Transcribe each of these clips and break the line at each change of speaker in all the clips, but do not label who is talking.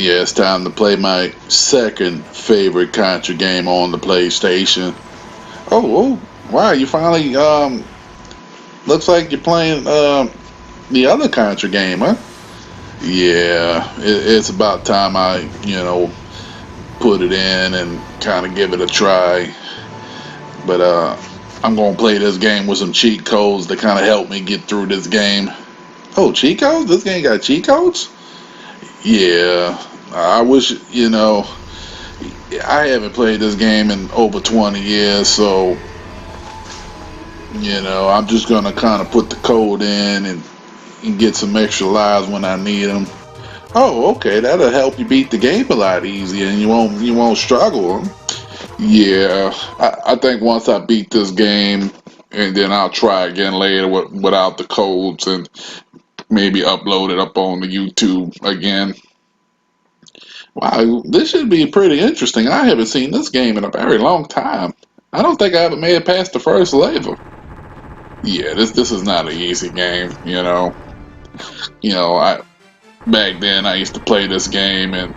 Yeah, it's time to play my second favorite Contra game on the PlayStation. Wow, you finally looks like you're playing the other Contra game, huh? Yeah, it's about time I put it in and kind of give it a try. But I'm gonna play this game with some cheat codes to kind of help me get through this game. Oh, cheat codes? This game got cheat codes? Yeah, I wish. I haven't played this game in over 20 years, so I'm just gonna kind of put the code in and get some extra lives when I need them. Oh, okay, that'll help you beat the game a lot easier, and you won't struggle. Yeah, I think once I beat this game, and then I'll try again later without the codes, and maybe upload it up on the YouTube again. Wow, this should be pretty interesting. I haven't seen this game in a very long time. I don't think I ever made it past the first level. Yeah, this is not an easy game. I back then I used to play this game, and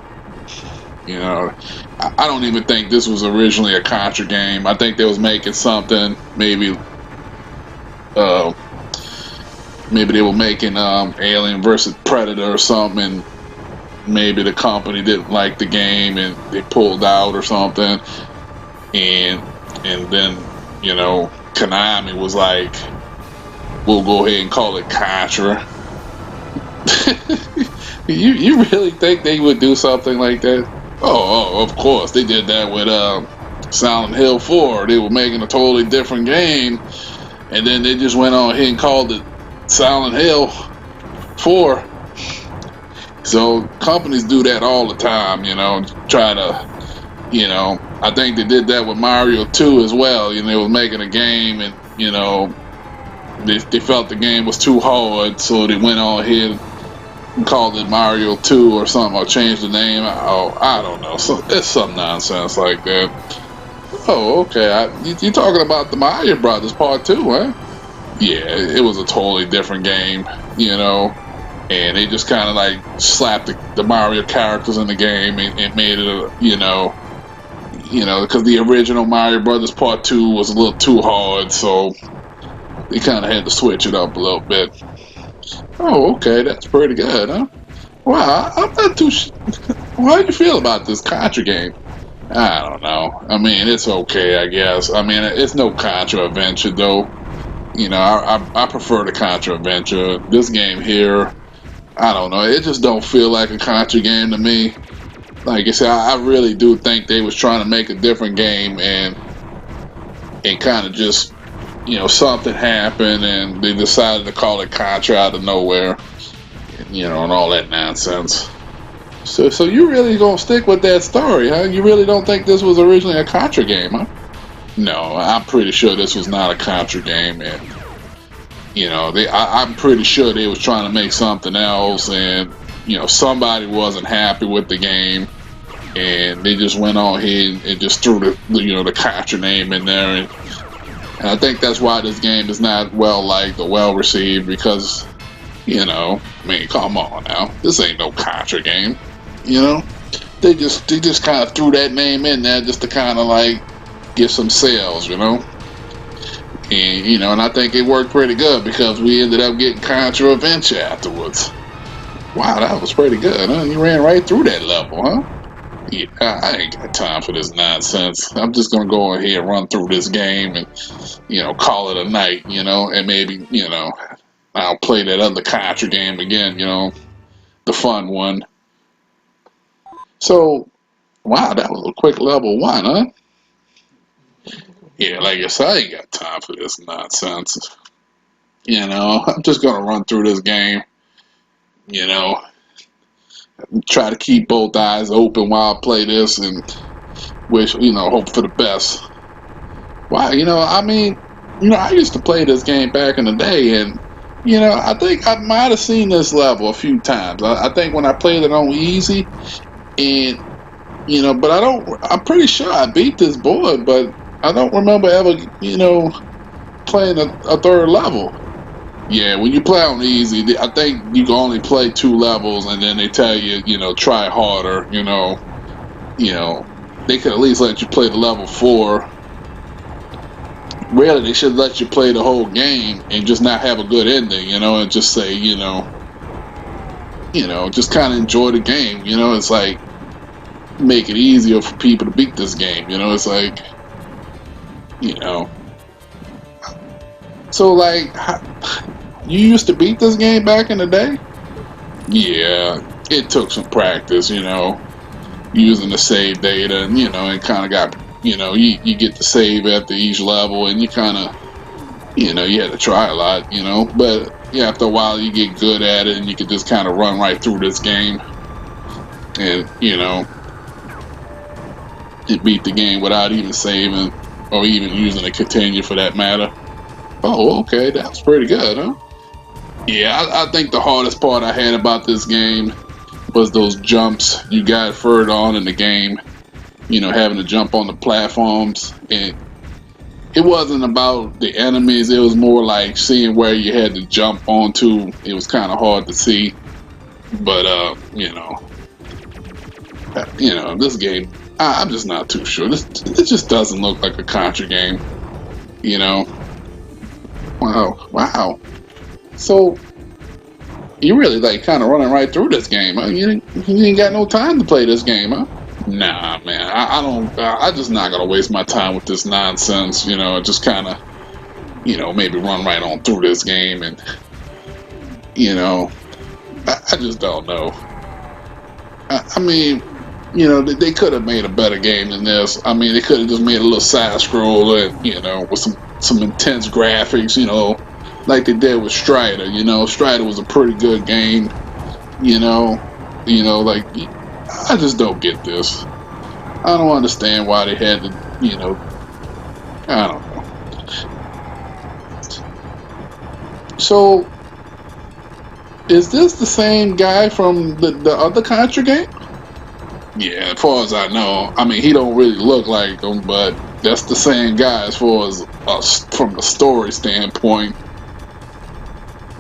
you know, I don't even think this was originally a Contra game. I think they was making something. Uh, maybe they were making Alien versus Predator or something, and maybe the company didn't like the game and they pulled out or something. And then Konami was like, we'll go ahead and call it Contra. You really think they would do something like that? Oh, of course they did that with Silent Hill 4. They were making a totally different game, and then they just went on ahead and called it Silent Hill 4. So companies do that all the time, try to, I think they did that with Mario 2 as well. They was making a game, and they felt the game was too hard, so they went on ahead and called it Mario 2 or something, or changed the name. Oh, I don't know. It's some nonsense like that. Oh, okay. You talking about the Mario Brothers Part 2, huh? Yeah, it was a totally different game, and they just kind of like slapped the Mario characters in the game and made it because the original Mario Brothers Part 2 was a little too hard, so they kind of had to switch it up a little bit. Oh, okay, that's pretty good, huh? Wow, I'm not too. How do you feel about this Contra game? I don't know. I mean, it's okay, I guess. I mean, it's no Contra Adventure though. I prefer the Contra Adventure. This game here, I don't know. It just don't feel like a Contra game to me. Like I said, I really do think they was trying to make a different game, and kind of just something happened and they decided to call it Contra out of nowhere, and all that nonsense. So you really gonna stick with that story, huh? You really don't think this was originally a Contra game, huh? No, I'm pretty sure this was not a Contra game, and I'm pretty sure they was trying to make something else, and somebody wasn't happy with the game, and they just went on here and just threw the Contra name in there, and I think that's why this game is not well liked or well received, because I mean, come on now, this ain't no Contra game. They just kind of threw that name in there just to kind of like get some sales, and I think it worked pretty good because we ended up getting Contra Adventure afterwards. Wow, that was pretty good, huh? You ran right through that level, huh? Yeah, I ain't got time for this nonsense. I'm just gonna go ahead and run through this game and call it a night, and maybe I'll play that other Contra game again, the fun one. So, wow, that was a quick level 1, huh? Yeah, like I said, I ain't got time for this nonsense. I'm just gonna run through this game, you know, try to keep both eyes open while I play this and wish, hope for the best. Wow, I mean, I used to play this game back in the day, and, I think I might have seen this level a few times. I think when I played it on easy, and, but I'm pretty sure I beat this board, but I don't remember ever, playing a third level. Yeah, when you play on easy, I think you can only play 2 levels, and then they tell you, try harder. You know, they could at least let you play the level 4. Really, they should let you play the whole game and just not have a good ending. And just say, just kind of enjoy the game. It's like make it easier for people to beat this game. It's like, you know. So like, you used to beat this game back in the day? Yeah, it took some practice, using the save data, and and kind of got, you get the save after each level, and you kind of, you had to try a lot, but yeah, after a while you get good at it, and you can just kind of run right through this game, and you beat the game without even saving or even using a continue for that matter. Oh, okay, that's pretty good, huh? Yeah, I think the hardest part I had about this game was those jumps you got further on in the game. Having to jump on the platforms, and it wasn't about the enemies. It was more like seeing where you had to jump onto. It was kind of hard to see, but this game, I'm just not too sure. It just doesn't look like a Contra game. You know, wow. So you really like kind of running right through this game, huh? You ain't got no time to play this game, huh? Nah, man. I don't. I'm just not gonna waste my time with this nonsense. Just kind of, maybe run right on through this game, and I just don't know. I mean, they could have made a better game than this. I mean, they could have just made a little side scroller, with some intense graphics, like they did with Strider. Strider was a pretty good game. You know, like I just don't get this. I don't understand why they had to, I don't know. So, is this the same guy from the other Contra game? Yeah, as far as I know. I mean, he don't really look like him, but that's the same guy as far as from the story standpoint.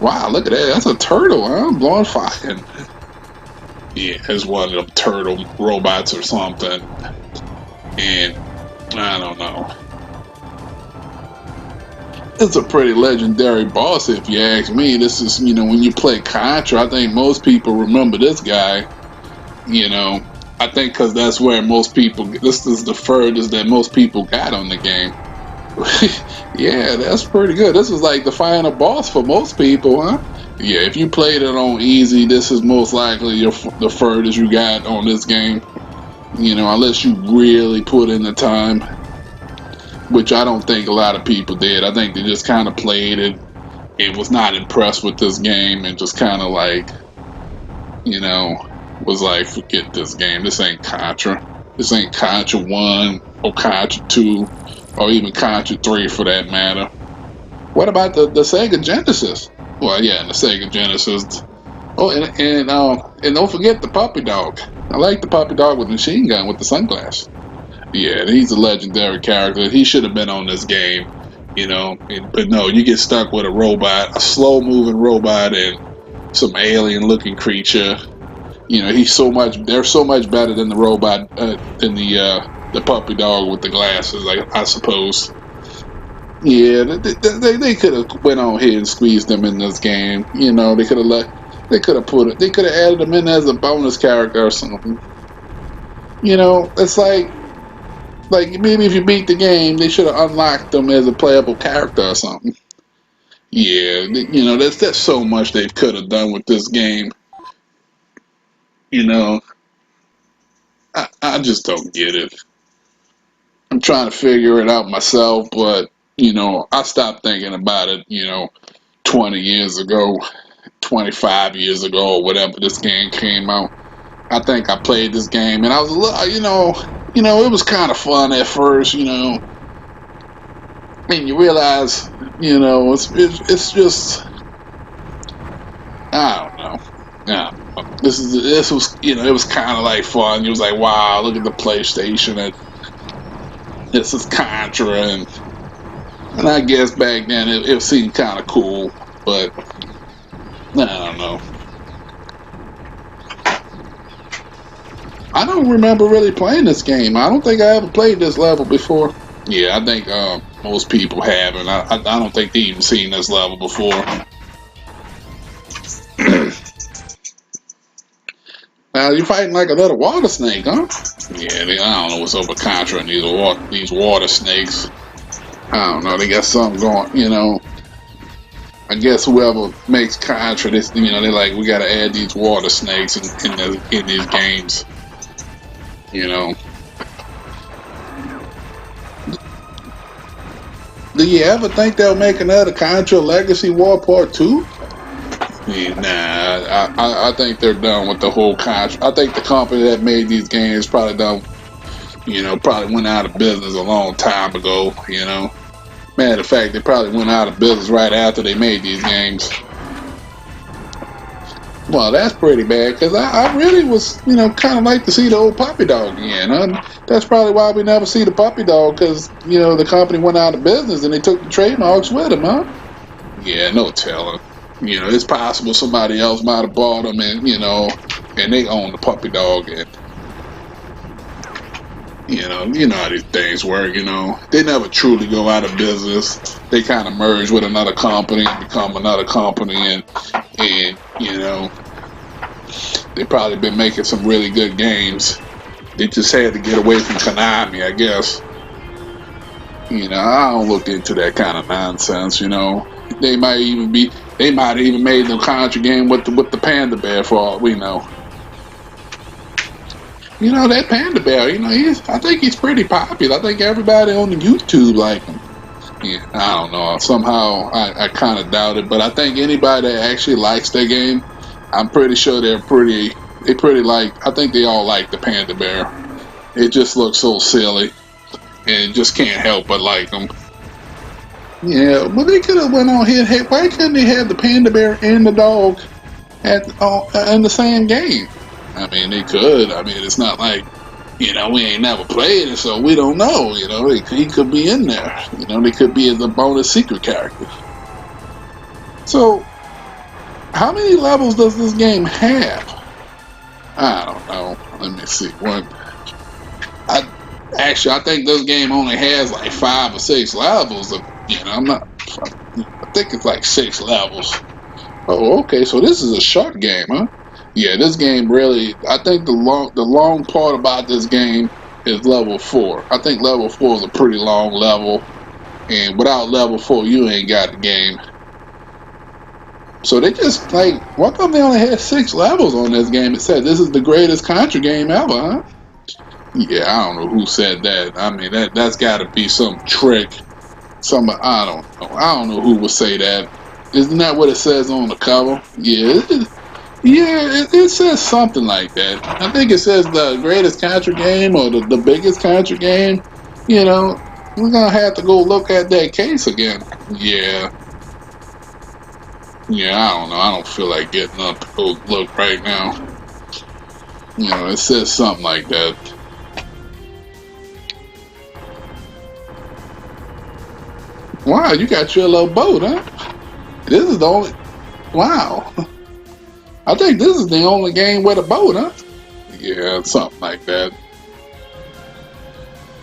Wow, look at that. That's a turtle, huh? Blowing fire. Yeah, it's one of them turtle robots or something. And I don't know. It's a pretty legendary boss, if you ask me. This is, when you play Contra, I think most people remember this guy. I think because that's where most people. This is the furthest that most people got on the game. Yeah, that's pretty good. This is like the final boss for most people, huh? Yeah, if you played it on easy, this is most likely the furthest you got on this game. Unless you really put in the time, which I don't think a lot of people did. I think they just kind of played it. It was not impressed with this game and just kind of like, was like, forget this game. This ain't Contra. This ain't Contra 1 or Contra 2 or even Contra 3 for that matter. What about the Sega Genesis? Well, yeah, the Sega Genesis. Oh, and don't forget the puppy dog. I like the puppy dog with the machine gun with the sunglasses. Yeah, he's a legendary character. He should have been on this game, but no, you get stuck with a robot, a slow-moving robot, and some alien-looking creature. They're so much better than the robot, than the puppy dog with the glasses, I suppose. Yeah, they could have went on here and squeezed them in this game. They could have they could have added them in as a bonus character or something. It's like maybe if you beat the game, they should have unlocked them as a playable character or something. Yeah, that's so much they could have done with this game. You know, I just don't get it. I'm trying to figure it out myself, but I stopped thinking about it. 20 years ago, 25 years ago, or whatever this game came out. I think I played this game, and I was a little, it was kind of fun at first, and you realize, it's just, I don't know. Yeah, this was, it was kind of like fun. It was like, wow, look at the PlayStation, and this is Contra, and I guess back then it seemed kind of cool. but I don't know. I don't remember really playing this game. I don't think I ever played this level before. Yeah, I think most people haven't. I don't think they even seen this level before. Now you're fighting like a little water snake, huh? Yeah, I don't know what's up with Contra and these water snakes. I don't know. They got something going. I guess whoever makes Contra, this, they're like, we got to add these water snakes in these games. Do you ever think they'll make another Contra Legacy War Part 2? Yeah, nah, I think they're done with the whole Contra. I think the company that made these games probably probably went out of business a long time ago, Matter of fact, they probably went out of business right after they made these games. Well, that's pretty bad, because I really was, kind of like to see the old puppy dog again. That's probably why we never see the puppy dog, because, the company went out of business and they took the trademarks with them, huh? Yeah, no telling. It's possible somebody else might have bought them and they own the puppy dog, and you know how these things work, They never truly go out of business. They kind of merge with another company and become another company, and they probably been making some really good games. They just had to get away from Konami, I guess. I don't look into that kind of nonsense, They might even made the Contra game with the Panda Bear for all we know. That Panda Bear, I think he's pretty popular. I think everybody on the YouTube like him. Yeah, I don't know. Somehow I kind of doubt it, but I think anybody that actually likes that game, I'm pretty sure they I think they all like the Panda Bear. It just looks so silly, and just can't help but like them. Yeah, but they could have went on here. Hey, why couldn't they have the Panda Bear and the dog in the same game? I mean, they could. I mean, it's not like, we ain't never played it, so we don't know. He could be in there. They could be as a bonus secret character. So, how many levels does this game have? I don't know. Let me see. I think this game only has like 5 or 6 levels. I think it's like 6 levels. Oh, okay. So this is a short game, huh? Yeah, this game really. I think the long part about this game is level 4. I think level 4 is a pretty long level, and without level 4, you ain't got the game. So they just why come they only had 6 levels on this game? It said this is the greatest Contra game ever, huh? Yeah, I don't know who said that. I mean, that's got to be some trick. I don't know. I don't know who would say that. Isn't that what it says on the cover? Yeah, it says something like that. I think it says the greatest Contra game or the biggest Contra game. We're gonna have to go look at that case again. Yeah, I don't know. I don't feel like getting up to go look right now. It says something like that. Wow, you got your little boat, huh? This is the only... Wow. I think this is the only game with a boat, huh? Yeah, something like that.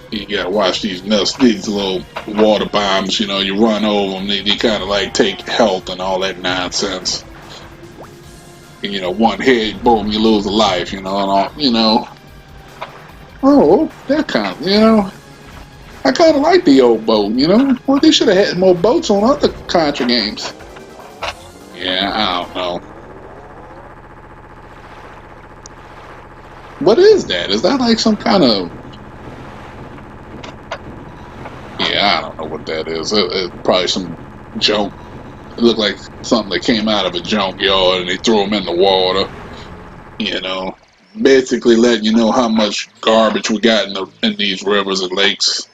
You gotta watch these little water bombs, you run over them, they kind of take health and all that nonsense. And, one hit, boom, you lose a life, and all, Oh, that kind of, I kind of like the old boat, Well, they should have had more boats on other Contra games. Yeah, I don't know. What is that? Is that like some kind of... Yeah, I don't know what that is. It's probably some junk. It looked like something that came out of a junkyard and they threw them in the water. Basically letting you know how much garbage we got in these rivers and lakes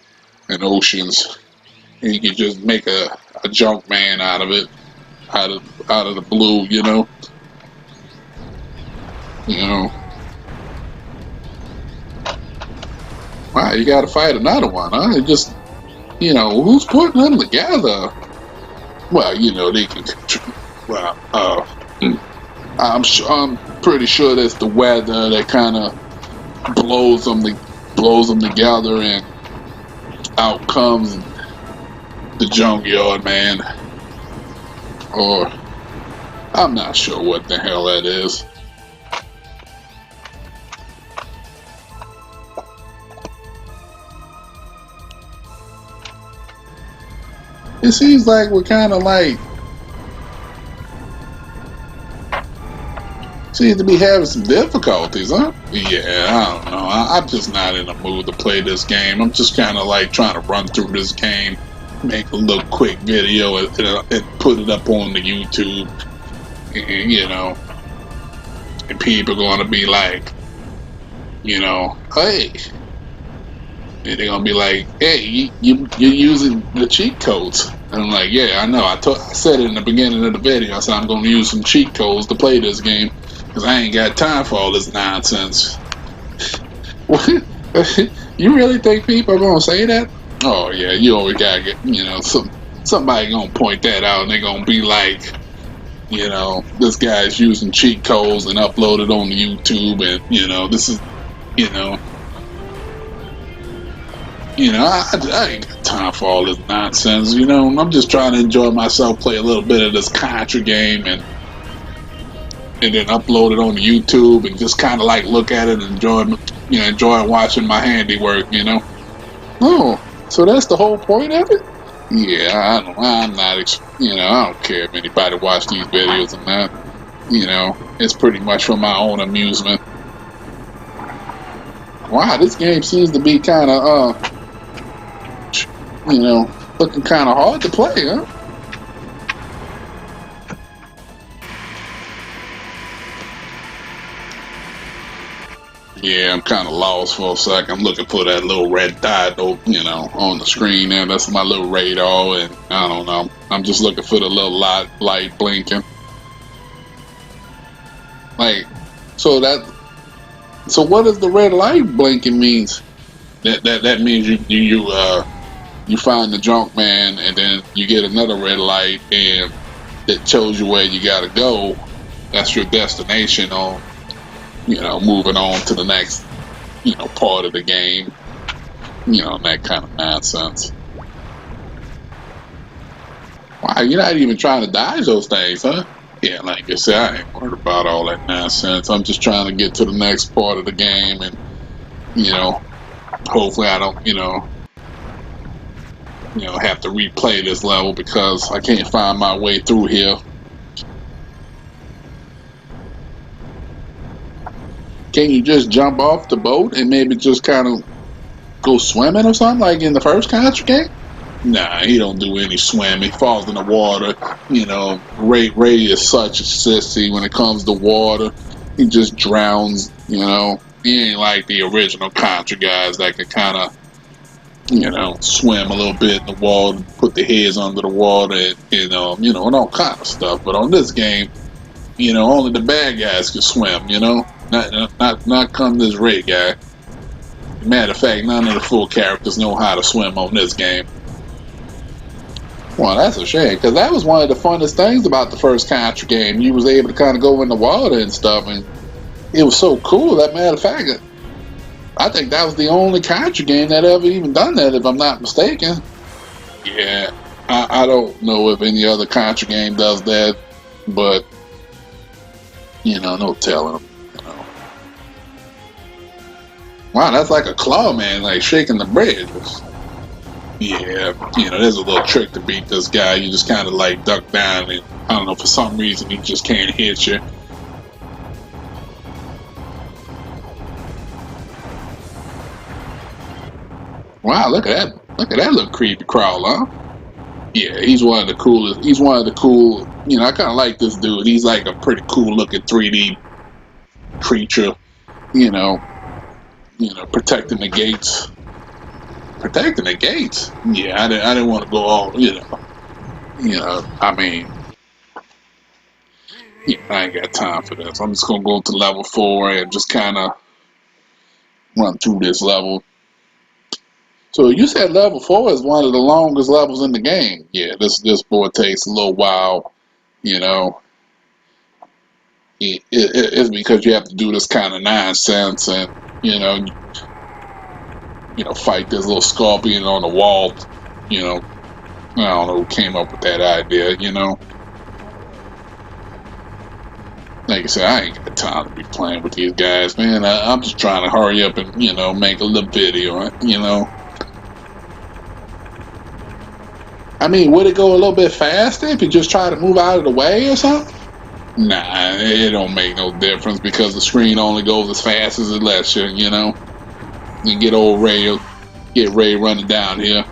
and oceans. And you can just make a junk man out of it, out of the blue, Wow, you got to fight another one, huh? It just, who's putting them together? well, they can. Well, I'm pretty sure that's the weather that kind of blows them, blows them together, and out comes the junkyard man, or I'm not sure what the hell that is. It seems like we're kind of like seems to be having some difficulties, huh? Yeah, I don't know. I'm just not in the mood to play this game. I'm just kind of like trying to run through this game, make a little quick video, and put it up on the YouTube. And, and people are going to be like, hey. And they're gonna be like, "Hey, you're using the cheat codes." And I'm like, "Yeah, I know. I said it in the beginning of the video. I said I'm gonna use some cheat codes to play this game because I ain't got time for all this nonsense." You really think people are gonna say that? Oh yeah, you always gotta get somebody gonna point that out, and they're gonna be like, this guy's using cheat codes and upload it on YouTube, and this is, you know. I ain't got time for all this nonsense. I'm just trying to enjoy myself, play a little bit of this Contra game, and then upload it on YouTube, and just kind of like look at it and enjoy watching my handiwork. Oh, so that's the whole point of it? Yeah, I'm not. I don't care if anybody watch these videos or not. It's pretty much for my own amusement. Wow, this game seems to be kind of looking kind of hard to play, huh? Yeah, I'm kind of lost for a second. I'm looking for that little red dot, on the screen there. That's my little radar, and I don't know. I'm just looking for the little light blinking. Like, so what does the red light blinking means? That means you find the junk man, and then you get another red light, and it shows you where you gotta go. That's your destination on, moving on to the next, part of the game. That kind of nonsense. Wow, you're not even trying to dodge those things, huh? Yeah, like I said, I ain't worried about all that nonsense. I'm just trying to get to the next part of the game, and, hopefully I don't, have to replay this level because I can't find my way through here. Can you just jump off the boat and maybe just kind of go swimming or something like in the first Contra game? Nah, he don't do any swimming. He falls in the water. Ray is such a sissy when it comes to water. He just drowns. He ain't like the original Contra guys that could kind of, swim a little bit in the water, put their heads under the water, and and all kind of stuff. But on this game, only the bad guys can swim. Not come this Ray guy. Matter of fact, none of the full characters know how to swim on this game. Well, that's a shame, because that was one of the funnest things about the first Contra game. You was able to kind of go in the water and stuff, and it was so cool. That matter of fact, I think that was the only Contra game that ever even done that, if I'm not mistaken. Yeah, I don't know if any other Contra game does that, but, no telling. Wow, that's like a claw man, like shaking the bridge. Yeah, there's a little trick to beat this guy. You just kind of like duck down, and I don't know, for some reason he just can't hit you. Wow, look at that! Look at that little creepy crawler, huh? Yeah, he's one of the coolest. He's one of the cool. I kind of like this dude. He's like a pretty cool looking 3D creature. You know, protecting the gates. Protecting the gates. Yeah, I didn't want to go all. I mean, yeah, I ain't got time for this. I'm just gonna go to level 4 and just kind of run through this level. So you said level 4 is one of the longest levels in the game. Yeah, this boy takes a little while. You know, it's because you have to do this kind of nonsense, and you know, fight this little scorpion on the wall. You know, I don't know who came up with that idea. Like I said, I ain't got time to be playing with these guys, man. I'm just trying to hurry up and make a little video. I mean, would it go a little bit faster if you just try to move out of the way or something? Nah, it don't make no difference because the screen only goes as fast as it lets you. You get old Ray, get Ray running down here.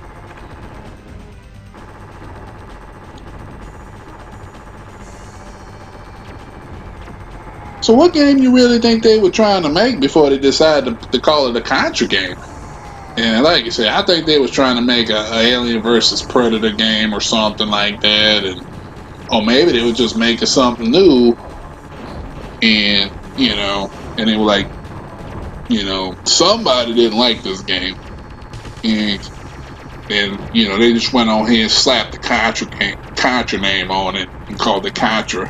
So what game you really think they were trying to make before they decided to call it a Contra game? And like you said, I think they was trying to make a Alien versus Predator game or something like that, or maybe they were just making something new, and and they were like, somebody didn't like this game, and they just went on here and slapped the Contra name on it and called it Contra.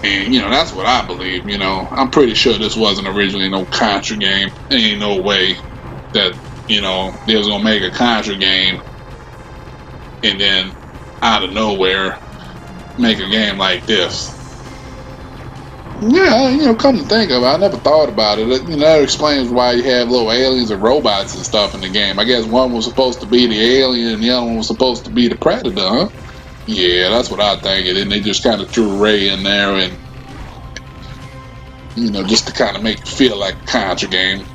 And that's what I believe. I'm pretty sure this wasn't originally no Contra game. There ain't no way that they was gonna make a Contra game and then out of nowhere make a game like this. Yeah, come to think of it, I never thought about it. That explains why you have little aliens and robots and stuff in the game. I guess one was supposed to be the alien and the other one was supposed to be the Predator, huh? Yeah, that's what I think. And then they just kind of threw Ray in there and just to kind of make it feel like a Contra game,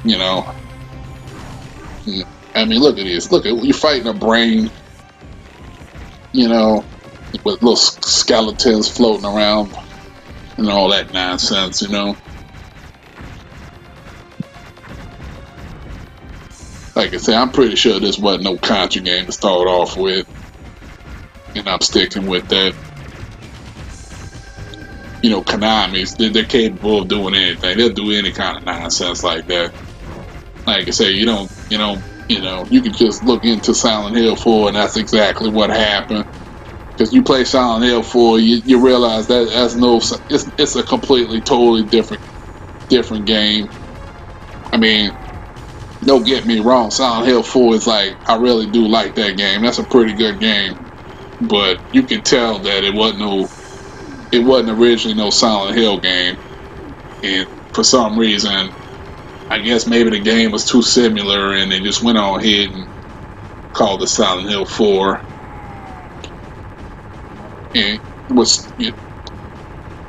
I mean, look at this. Look at you're fighting a brain, with little skeletons floating around and all that nonsense, Like I said, I'm pretty sure this wasn't no Contra game to start off with, and I'm sticking with that. Konami's, they're capable of doing anything. They'll do any kind of nonsense like that. Like I say, you can just look into Silent Hill 4 and that's exactly what happened. Because you play Silent Hill 4, you realize that it's a completely, totally different game. I mean, don't get me wrong, Silent Hill 4 is like, I really do like that game. That's a pretty good game. But you can tell that it wasn't originally no Silent Hill game. And for some reason, I guess maybe the game was too similar and they just went on ahead and called it Silent Hill 4. And it was,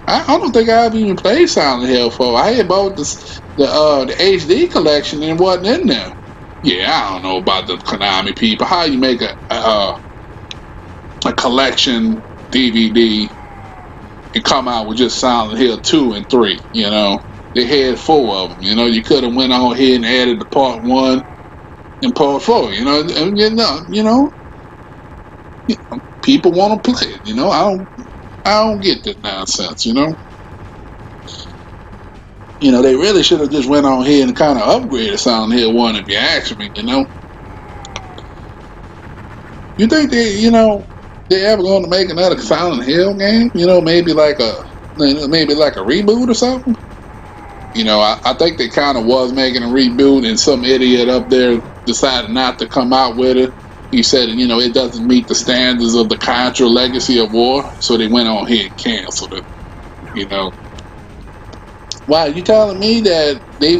I don't think I've even played Silent Hill 4. I had bought the HD collection and it wasn't in there. Yeah, I don't know about the Konami people. How you make a collection DVD and come out with just Silent Hill 2 and 3, They had 4 of them, You could have went on ahead and added the part 1 and part 4, people want to play it, I don't get that nonsense, They really should have just went on ahead and kind of upgraded Silent Hill 1 if you ask me, You think they're ever going to make another Silent Hill game? Maybe like a reboot or something? I think they kind of was making a reboot and some idiot up there decided not to come out with it. He said, it doesn't meet the standards of the Contra Legacy of War, so they went on here and canceled it. Why, you telling me that they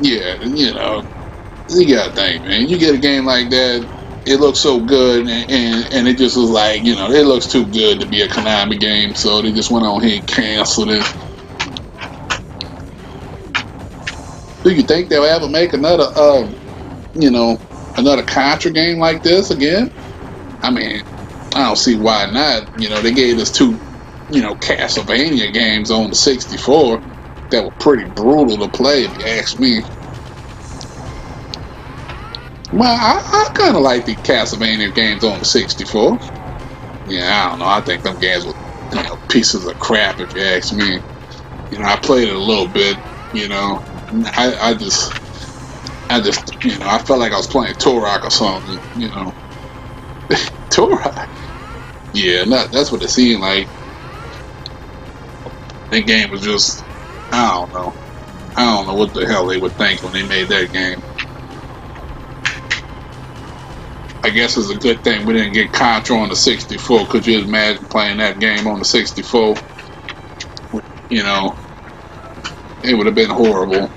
yeah, you gotta think, man. You get a game like that, it looks so good, and it just was like, it looks too good to be a Konami game, so they just went on here and canceled it. Do you think they'll ever make another, another Contra game like this again? I mean, I don't see why not. They gave us 2, Castlevania games on the 64 that were pretty brutal to play, if you ask me. Well, I kind of like the Castlevania games on the 64. Yeah, I don't know. I think them games were, pieces of crap, if you ask me. I played it a little bit, I just, I just, I felt like I was playing Turok or something, Turok. Yeah, that's what it seemed like. That game was just, I don't know. I don't know what the hell they would think when they made that game. I guess it's a good thing we didn't get Contra on the 64. Could you imagine playing that game on the 64? You know, it would have been horrible.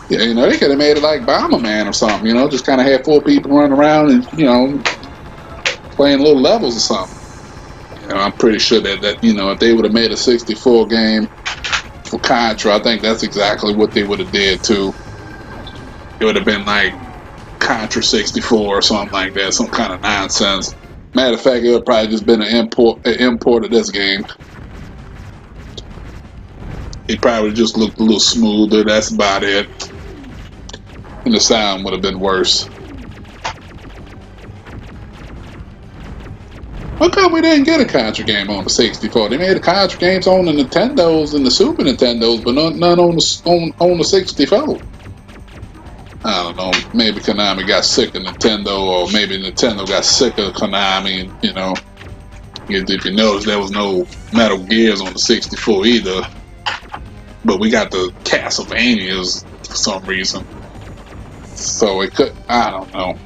Yeah, they could have made it like Bomberman or something, just kind of had 4 people running around and, playing little levels or something. I'm pretty sure that if they would have made a 64 game for Contra, I think that's exactly what they would have did too. It would have been like Contra 64 or something like that, some kind of nonsense. Matter of fact, it would probably just been an import of this game. It probably just looked a little smoother. That's about it. And the sound would have been worse. How come we didn't get a Contra game on the 64? They made the Contra games on the Nintendos and the Super Nintendos, but none on the 64. I don't know. Maybe Konami got sick of Nintendo, or maybe Nintendo got sick of Konami. If you notice, there was no Metal Gears on the 64 either. But we got the Castlevanias for some reason. So it could, I don't know.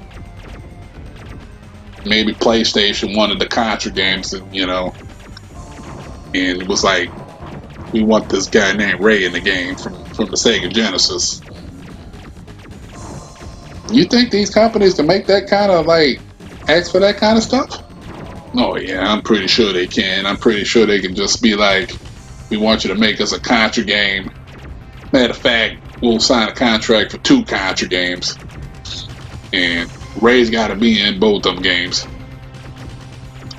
Maybe PlayStation wanted the Contra games, and it was like, we want this guy named Ray in the game from the Sega Genesis. You think these companies can make that kind of ask for that kind of stuff? Oh yeah, I'm pretty sure they can. I'm pretty sure they can just be like, we want you to make us a Contra game. Matter of fact, we'll sign a contract for 2 Contra games. And Ray's got to be in both of them games.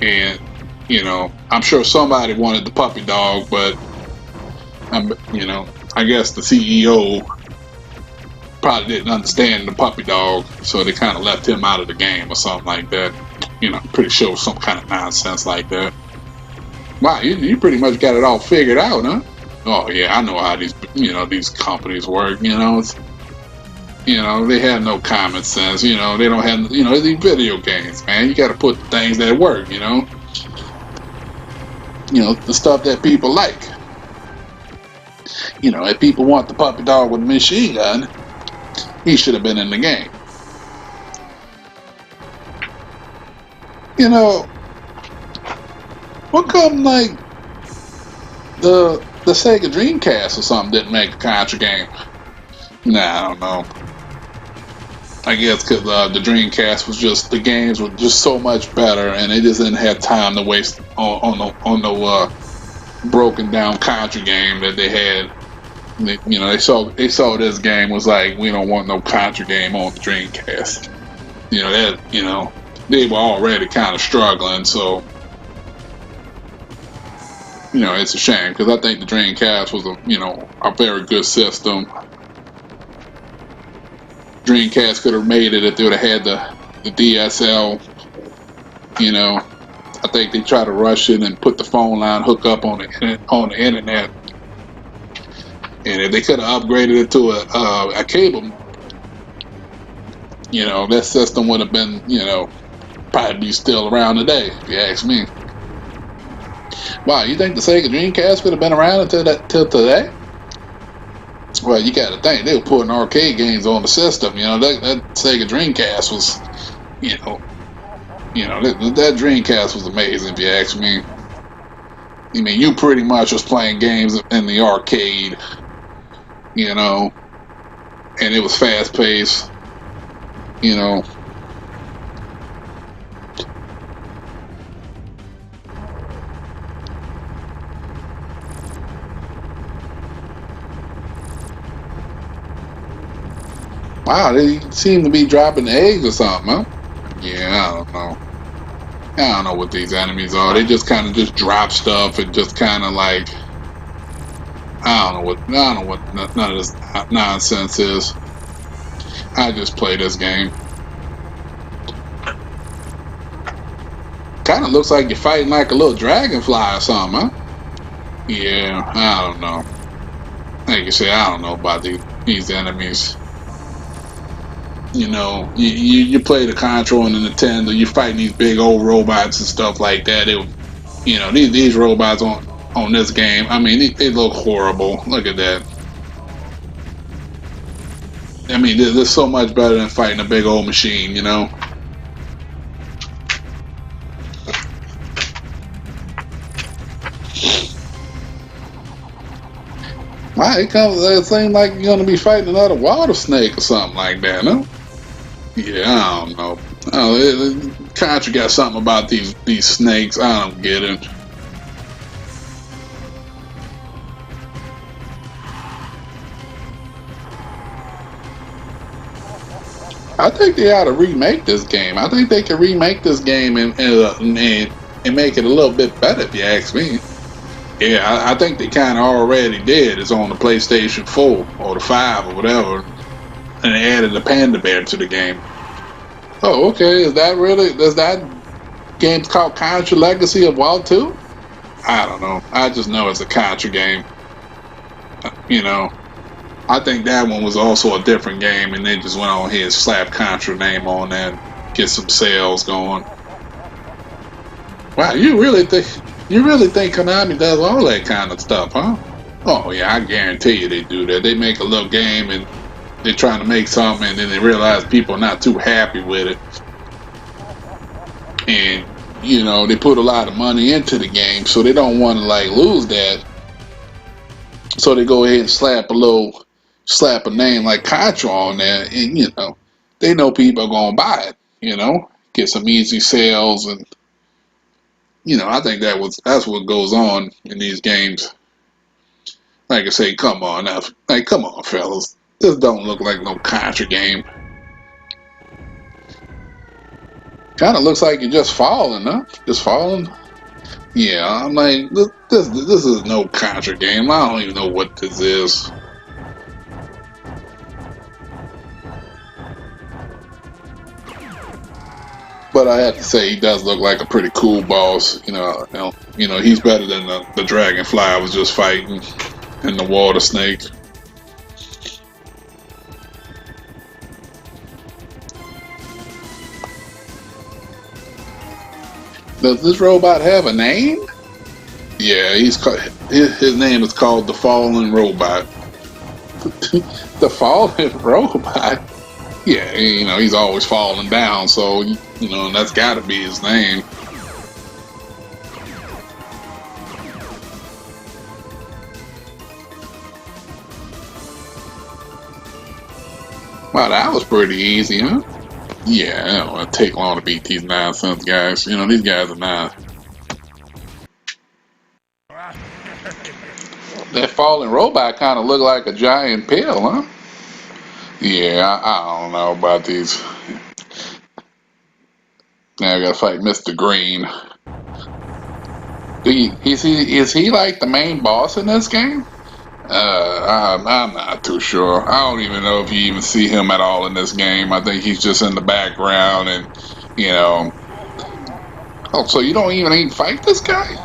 And, I'm sure somebody wanted the puppy dog, but, I guess the CEO probably didn't understand the puppy dog, so they kind of left him out of the game or something like that. Pretty sure some kind of nonsense like that. Wow, you pretty much got it all figured out, huh? Oh yeah, I know how these companies work. They have no common sense. They don't have these video games, man. You got to put things that work. The stuff that people like. If people want the puppy dog with a machine gun, he should have been in the game. What come the Sega Dreamcast or something didn't make a Contra game? Nah, I don't know. I guess because the Dreamcast was the games were just so much better, and they just didn't have time to waste on the broken down Contra game that they had. They saw this game was like, we don't want no Contra game on the Dreamcast. They were already kind of struggling, so it's a shame, because I think the Dreamcast was a very good system. Dreamcast could have made it if they would have had the DSL. I think they tried to rush it and put the phone line hook up on the internet. And if they could have upgraded it to a cable, that system would have been, probably be still around today, if you ask me. Wow, you think the Sega Dreamcast could have been around until today? Well, you got to think they were putting arcade games on the system. That Sega Dreamcast was, that Dreamcast was amazing, if you ask me. You pretty much was playing games in the arcade, and it was fast paced, Wow, they seem to be dropping eggs or something, huh? Yeah, I don't know. I don't know what these enemies are. They just kind of just drop stuff and just kind of I don't know what none of this nonsense is. I just play this game. Kind of looks like you're fighting like a little dragonfly or something, huh? Yeah, I don't know. Like you say, I don't know about these enemies. you play the Contra on the Nintendo, you're fighting these big old robots and stuff like that. These robots on this game, I mean, they look horrible. Look at that. I mean, there's so much better than fighting a big old machine, you know? Why, it seems like you're going to be fighting another water snake or something like that, no? Yeah, I don't know. Contra got something about these snakes. I don't get it. I think they ought to remake this game. I think they can remake this game and make it a little bit better, if you ask me. Yeah, I think they kind of already did. It's on the PlayStation 4 or the 5 or whatever, and they added the panda bear to the game. Oh, okay. Is that game's called Contra Legacy of Walt 2? I don't know. I just know it's a Contra game. You know, I think that one was also a different game, and they just went on here and slapped Contra name on that, get some sales going. Wow, you really think Konami does all that kind of stuff, huh? Oh yeah, I guarantee you they do that. They make a little game and they're trying to make something, and then they realize people are not too happy with it, and they put a lot of money into the game, so they don't want to like lose that. So they go ahead and slap a name like Contra on there, and they know people are gonna buy it. Get some easy sales, and I think that's what goes on in these games. Like I say, come on now, like come on, fellas, this don't look like no Contra game. Kind of looks like you're just falling, huh? Just falling. Yeah, I'm like this is no Contra game. I don't even know what this is. But I have to say, he does look like a pretty cool boss. He's better than the dragonfly I was just fighting and the water snake. Does this robot have a name? Yeah, his name is called the Fallen Robot. The Fallen Robot? Yeah, he's always falling down, so that's got to be his name. Wow, that was pretty easy, huh? Yeah, it don't take long to beat these nonsense guys. These guys are not. That fallen robot kind of looked like a giant pill, huh? Yeah, I don't know about these. Now I gotta fight Mr. Green. Is he like the main boss in this game? I'm not too sure. I don't even know if you even see him at all in this game. I think he's just in the background, and Oh, so you don't even fight this guy?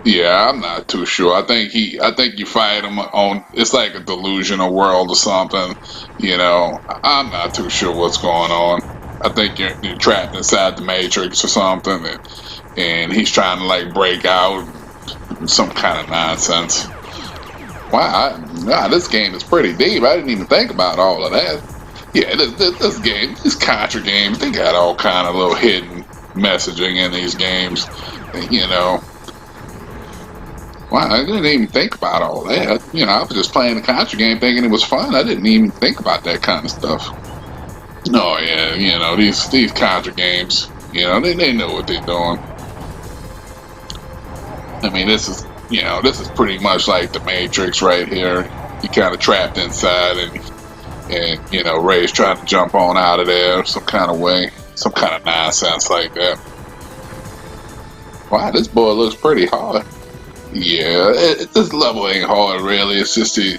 Yeah, I'm not too sure. I think you fight him on. It's like a delusional world or something. I'm not too sure what's going on. I think you're trapped inside the Matrix or something, and he's trying to like break out. Some kind of nonsense. Wow, this game is pretty deep. I didn't even think about all of that. Yeah, this game, these Contra games, they got all kind of little hidden messaging in these games. Wow, I didn't even think about all that. I was just playing the Contra game thinking it was fun. I didn't even think about that kind of stuff. Oh yeah, these Contra games, they know what they're doing. I mean, this is pretty much like the Matrix right here. You're kind of trapped inside, and Ray's trying to jump on out of there some kind of way, some kind of nonsense like that. Wow, this boy looks pretty hard. Yeah, this level ain't hard really. It's just you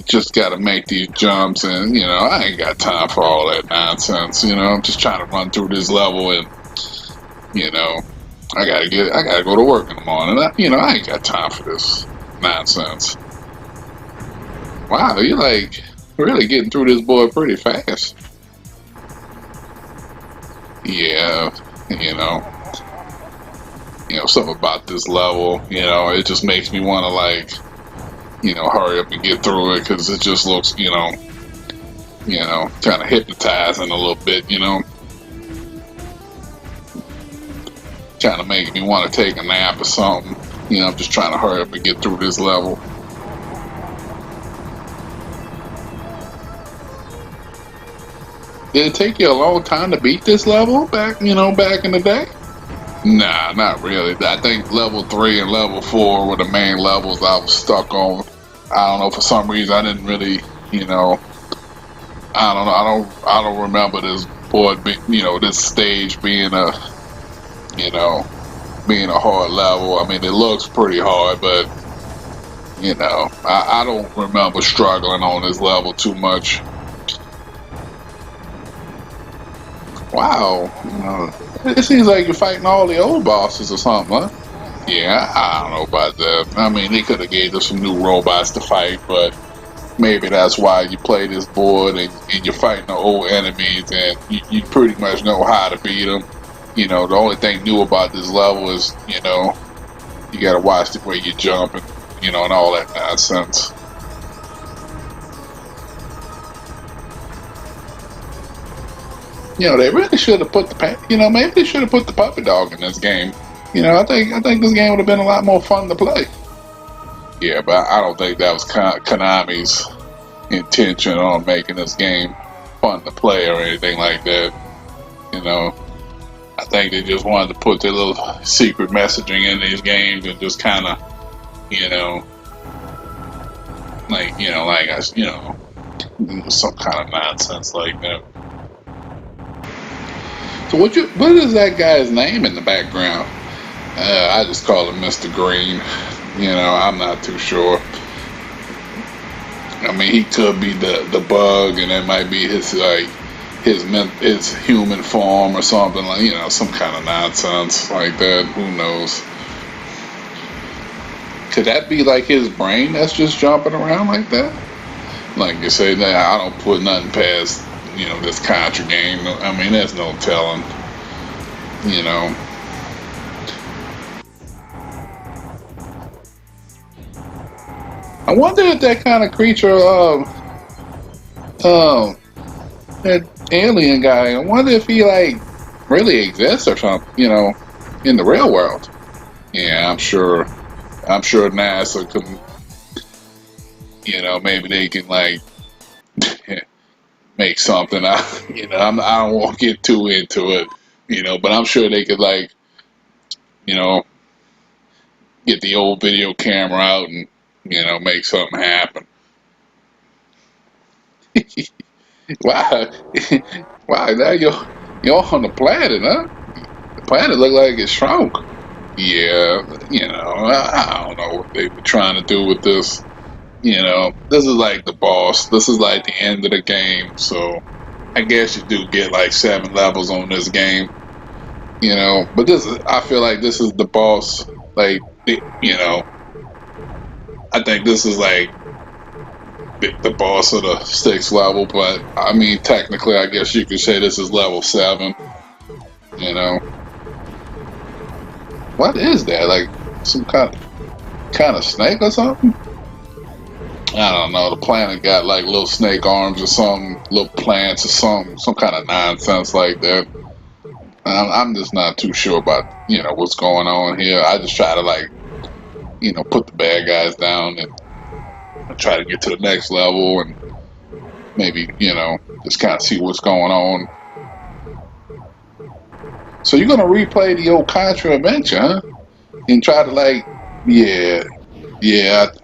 just got to make these jumps, and I ain't got time for all that nonsense. I'm just trying to run through this level, and I gotta go to work in the morning. I ain't got time for this nonsense. Wow, really getting through this board pretty fast. Yeah, you know, something about this level, it just makes me want to like, hurry up and get through it because it just looks, kind of hypnotizing a little bit, kind of making me want to take a nap or something. I'm just trying to hurry up and get through this level. Did it take you a long time to beat this level back in the day? Nah, not really. I think level 3 and level 4 were the main levels I was stuck on. I don't know, for some reason I didn't really, I don't know. I don't remember this board, this stage being being a hard level. I mean, it looks pretty hard, but I don't remember struggling on this level too much. Wow, it seems like you're fighting all the old bosses or something, huh? Yeah, I don't know about that. I mean, they could have gave us some new robots to fight, but maybe that's why you play this board and you're fighting the old enemies and you pretty much know how to beat them. The only thing new about this level is, you gotta watch the way you jump and all that nonsense. They really should have put maybe they should have put the puppy dog in this game. I think this game would have been a lot more fun to play. Yeah, but I don't think that was Konami's intention on making this game fun to play or anything like that. I think they just wanted to put their little secret messaging in these games and just kind of, some kind of nonsense like that. So what is that guy's name in the background? I just call him Mr. Green. I'm not too sure. I mean, he could be the bug, and that might be his his human form or something, like some kind of nonsense like that. Who knows? Could that be like his brain that's just jumping around like that? Like you say, that I don't put nothing past this Contra game. I mean, there's no telling. I wonder if that kind of creature, that alien guy, I wonder if he like really exists or something, in the real world. Yeah, I'm sure NASA can, maybe they can like make something out. I don't want to get too into it, but I'm sure they could like, get the old video camera out and make something happen. Wow, wow! Now you're on the planet, huh? The planet look like it's shrunk. Yeah, I don't know what they were trying to do with this. This is like the boss. This is like the end of the game. So I guess you do get like 7 levels on this game. But I feel like this is the boss. Like, I think this is like the boss of the 6th level. But I mean, technically, I guess you could say this is level 7. What is that? Like some kind of snake or something? I don't know. The planet got like little snake arms or something, little plants or something, some kind of nonsense like that. I'm just not too sure about what's going on here. I just try to like put the bad guys down and try to get to the next level and maybe just kind of see what's going on. So you're gonna replay the old Contra adventure, huh? And try to like, yeah,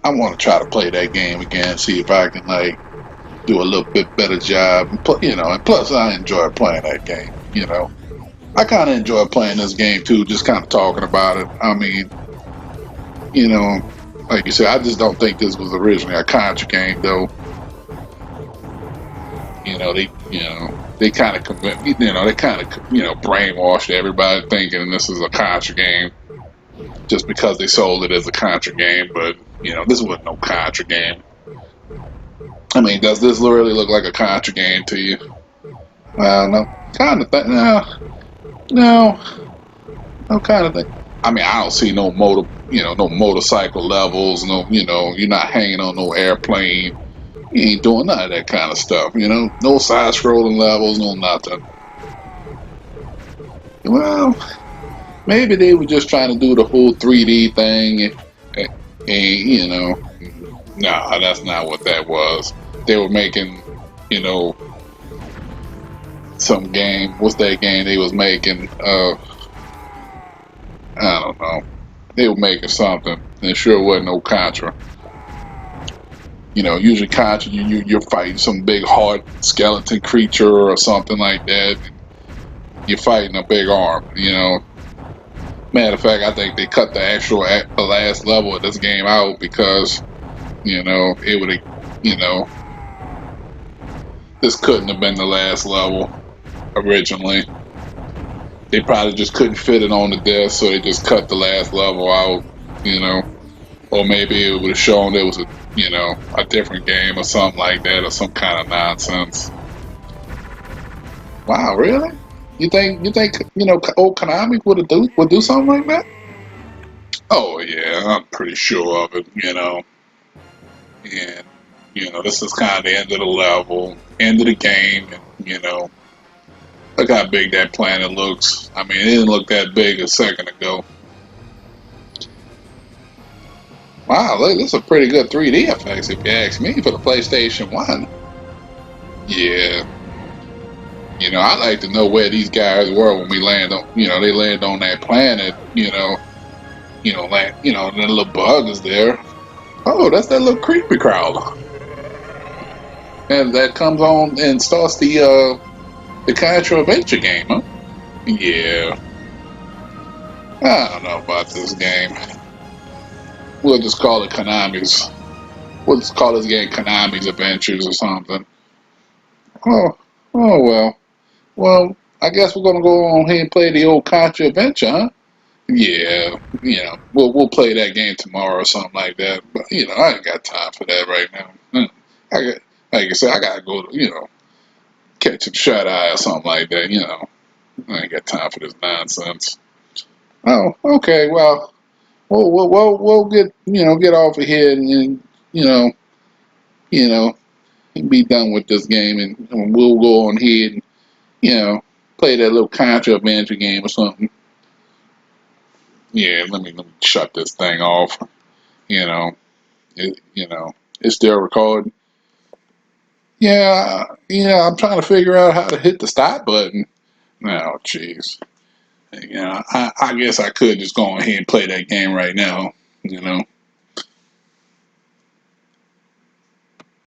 I want to try to play that game again, see if I can like do a little bit better job. And plus I enjoy playing that game. I kind of enjoy playing this game too, just kind of talking about it. I mean, like you said, I just don't think this was originally a Contra game, though. They kind of brainwashed everybody thinking this is a Contra game just because they sold it as a Contra game. But this wasn't no Contra game. I mean, does this really look like a Contra game to you? Well, no, kind of thing. No, no, no kind of thing. I mean, I don't see no no motorcycle levels. No, you're not hanging on no airplane. You ain't doing none of that kind of stuff. No side-scrolling levels, no nothing. Well, maybe they were just trying to do the whole 3D thing, and nah, that's not what that was. They were making, you know, some game. What's that game they was making? I don't know. They were making something, and it sure wasn't no Contra. Usually Contra, you're fighting some big hard skeleton creature or something like that. You're fighting a big arm. Matter of fact, I think they cut the last level of this game out because it would have this couldn't have been the last level originally. They probably just couldn't fit it on the disc, so they just cut the last level out. Or maybe it would have shown there was a different game or something like that, or some kind of nonsense. Wow, really? You think old Konami would do something like that? Oh yeah, I'm pretty sure of it. And this is kind of the end of the level, end of the game, and look how big that planet looks. I mean, it didn't look that big a second ago. Wow, look, this is a pretty good 3D effects if you ask me for the PlayStation 1. Yeah. I'd like to know where these guys were when we land on, they land on that planet, and the little bug is there. Oh, that's that little creepy crawler. And that comes on and starts the Contra Adventure game, huh? Yeah. I don't know about this game. We'll just call it Konami's. We'll just call this game Konami's Adventures or something. Oh, oh well. Well, I guess we're gonna go on here and play the old Contra Adventure, huh? Yeah, we'll play that game tomorrow or something like that. But I ain't got time for that right now. Like I said, I gotta go to catch a shut eye or something like that. I ain't got time for this nonsense. Oh, okay. Well, we'll get off of here and you know be done with this game, and we'll go on here and play that little Contra Adventure game or something. Yeah, let me shut this thing off. You know, it's still recording. Yeah, I'm trying to figure out how to hit the stop button. Oh, jeez. I guess I could just go ahead and play that game right now.